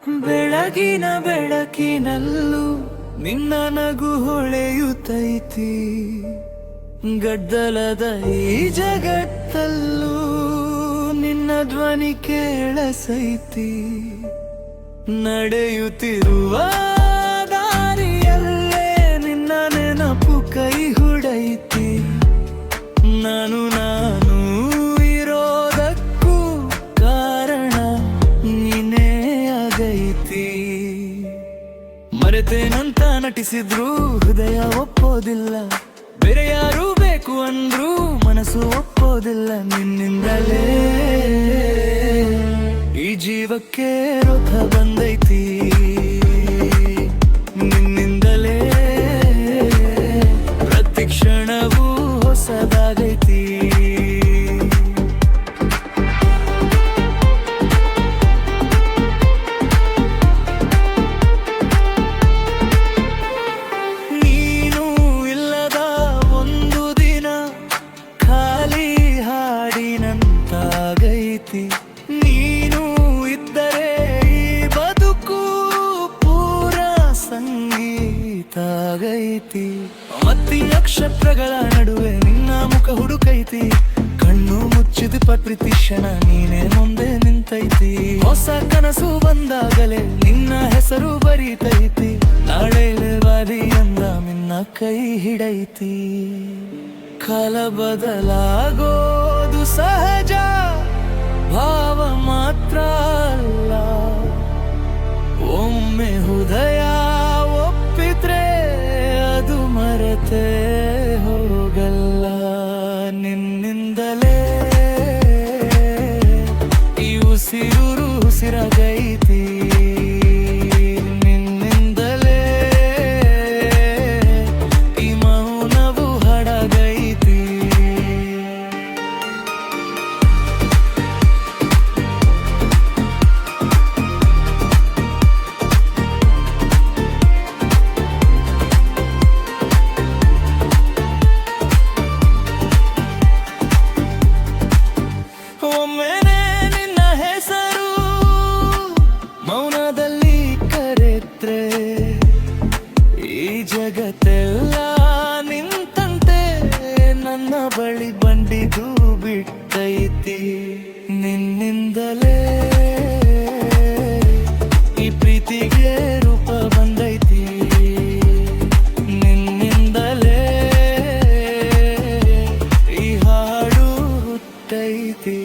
ಬೆಳಗಿನ ಬೆಳಕಿನಲ್ಲೂ ನಿನ್ನ ನಗು ಹೊಳೆಯುತ್ತೈತಿ. ಗದ್ದಲದ ಈ ಜಗತ್ತಲ್ಲೂ ನಿನ್ನ ಧ್ವನಿ ಕೇಳಸೈತಿ. ನಡೆಯುತ್ತಿರುವ ದಾರಿಯಲ್ಲೇ ನಿನ್ನ ನೆನಪು ಕೈ ಹುಡೈತಿ. ನಾನು ಇರೋದಕ್ಕೂ ಕಾರಣ ನೀನೇ ಆಗೈತಿ. ಮರೆತೇನಂತ ನಟಿಸಿದ್ರು ಹೃದಯ ಒಪ್ಪೋದಿಲ್ಲ. ಬೇರೆ ಯಾರು ಬೇಕು ಅಂದ್ರು ಮನಸ್ಸು ಒಪ್ಪೋದಿಲ್ಲ. ನಿನ್ನಿಂದಲೇ ಈ ಜೀವಕ್ಕೆ ರೋಧ ಬಂದೈತಿ. ನಿನ್ನಿಂದಲೇ ಪ್ರತಿ ಕ್ಷಣವೂ ಹೊಸದಾಗೈತಿ. ನೀನು ಇಲ್ಲದ ಒಂದು ದಿನ ಖಾಲಿ ಹಾಡಿನಂತಾಗೈತಿ. ನೀನು ಇದ್ದರೆ ಈ ಬದುಕು ಪೂರ ಸಂಗೀತ ಆಗೈತಿ. ಮತ್ತಿ ನಕ್ಷತ್ರಗಳ ನಡುವೆ ನಿನ್ನ ಮುಖ ಹುಡುಕೈತಿ. ಕಣ್ಣು ಮುಚ್ಚಿದ ಪ್ರತಿ ಕ್ಷಣ ನೀನೇ ಮುಂದೆ ನಿಂತೈತಿ. ಹೊಸ ಕನಸು ಬಂದಾಗಲೇ ನಿನ್ನ ಹೆಸರು ಬರೀತೈತಿ. ನಾಳೆ ಬಾರಿ ಅಂದ ನಿನ್ನ ಕೈ ಹಿಡೈತಿ. ಕಾಲ ಬದಲಾಗೋದು ಸಹಜ, ಭಾವ ಮಾತ್ರ ಅಲ್ಲ. ಒಮ್ಮೆ ಹೃದಯ ಒಪ್ಪಿದ್ರೆ ಅದು ಮರೆತೇ ಹೋಗಲ್ಲ. ನಿನ್ನಿಂದಲೇ ಈ ಉಸಿರಾಗೈತಿ. ನಿನ್ನಿಂದಲೇ ಈ ಮೌನವು ಹಾಡಾಗೈತಿ. ಒಮ್ಮೆನೆ ನಿನ್ನ ಹೆಸರು ಮೌನದಲ್ಲಿ ಕರೆದ್ರೆ ಈ ಜಗತ್ತೆಲ್ಲ ನಿಂತಂತೆ ನನ್ನ ಬಳಿ ಬಂಡಿದು ಬಿಟ್ಟೈತಿ. ನಿನ್ನಿಂದಲೇ ಈ ಪ್ರೀತಿಗೆ ರೂಪ ಬಂದೈತಿ. ನಿನ್ನಿಂದಲೇ ಈ ಹಾಡು ಹುಟ್ಟೈತಿ.